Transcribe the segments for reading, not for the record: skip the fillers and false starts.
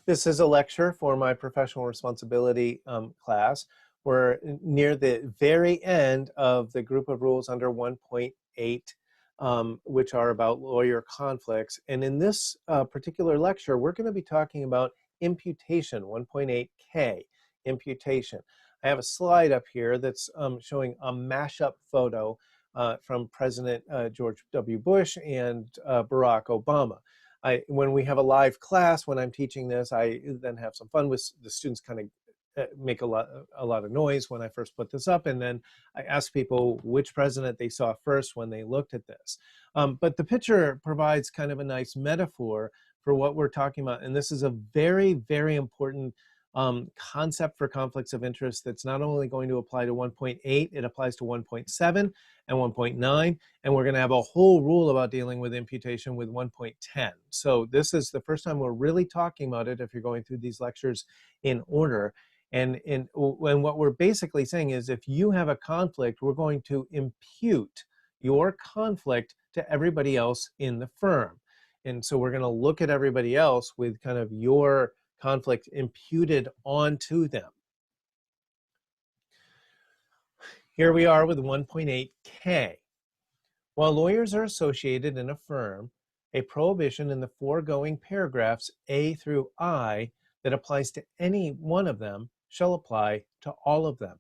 This is a lecture for my professional responsibility class. We're near the very end of the group of rules under 1.8, which are about lawyer conflicts. And in this particular lecture, we're going to be talking about imputation, 1.8K, imputation. I have a slide up here that's showing a mashup photo from President George W. Bush and Barack Obama. When we have a live class, when I'm teaching this, I then have some fun with the students, kind of make a lot of noise when I first put this up, and then I ask people which president they saw first when they looked at this. But the picture provides kind of a nice metaphor for what we're talking about, and this is a very, very important concept for conflicts of interest that's not only going to apply to 1.8, it applies to 1.7 and 1.9, and we're going to have a whole rule about dealing with imputation with 1.10. So this is the first time we're really talking about it if you're going through these lectures in order. And what we're basically saying is if you have a conflict, we're going to impute your conflict to everybody else in the firm. And so we're going to look at everybody else with kind of your conflict imputed onto them. Here we are with 1.8K. While lawyers are associated in a firm, a prohibition in the foregoing paragraphs A through I that applies to any one of them shall apply to all of them.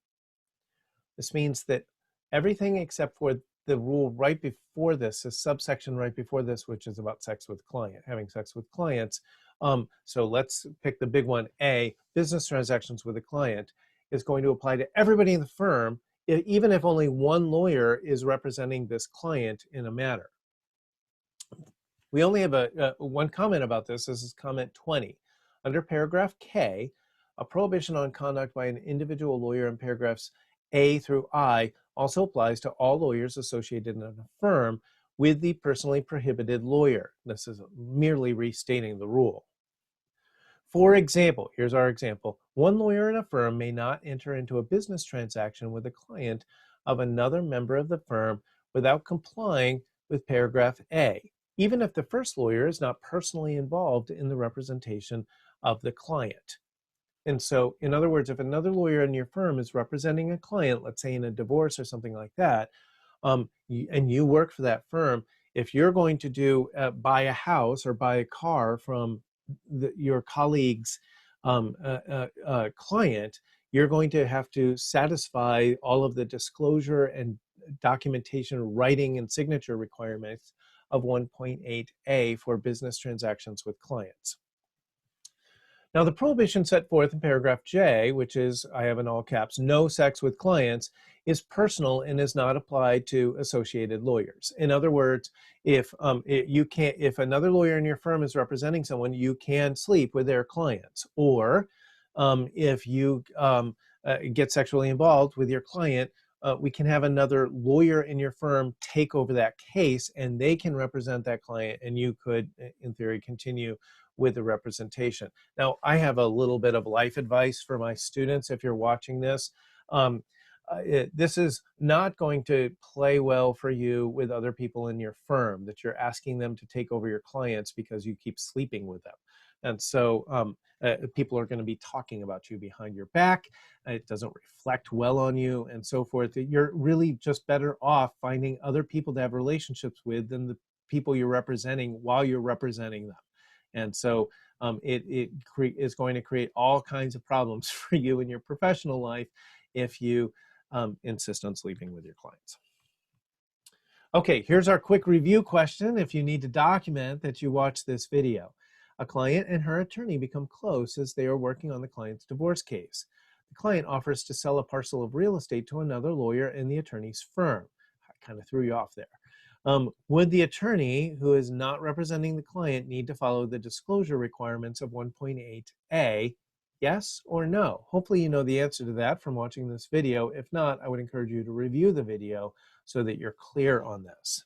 This means that everything except for the rule right before this, a subsection right before this, which is about sex with client, having sex with clients. So let's pick the big one, A, business transactions with a client, is going to apply to everybody in the firm, even if only one lawyer is representing this client in a matter. We only have one comment about this. This is comment 20. Under paragraph K, a prohibition on conduct by an individual lawyer in paragraphs A through I also applies to all lawyers associated in a firm with the personally prohibited lawyer. This is merely restating the rule. For example, here's our example. One lawyer in a firm may not enter into a business transaction with a client of another member of the firm without complying with paragraph A, even if the first lawyer is not personally involved in the representation of the client. And so, in other words, if another lawyer in your firm is representing a client, let's say in a divorce or something like that, and you work for that firm, if you're going to buy a house or buy a car from your colleague's client, you're going to have to satisfy all of the disclosure and documentation, writing, and signature requirements of 1.8A for business transactions with clients. Now, the prohibition set forth in paragraph J, which is, I have in all caps, no sex with clients, is personal and is not applied to associated lawyers. In other words, if another lawyer in your firm is representing someone, you can sleep with their clients. Or if you get sexually involved with your client, we can have another lawyer in your firm take over that case, and they can represent that client, and you could, in theory, continue with the representation. Now, I have a little bit of life advice for my students if you're watching this. This is not going to play well for you with other people in your firm, that you're asking them to take over your clients because you keep sleeping with them. And so people are going to be talking about you behind your back. It doesn't reflect well on you and so forth. You're really just better off finding other people to have relationships with than the people you're representing while you're representing them. And so it is going to create all kinds of problems for you in your professional life if you insist on sleeping with your clients. Okay, here's our quick review question if you need to document that you watched this video. A client and her attorney become close as they are working on the client's divorce case. The client offers to sell a parcel of real estate to another lawyer in the attorney's firm. I kind of threw you off there. Would the attorney who is not representing the client need to follow the disclosure requirements of 1.8A? Yes or no? Hopefully you know the answer to that from watching this video. If not, I would encourage you to review the video so that you're clear on this.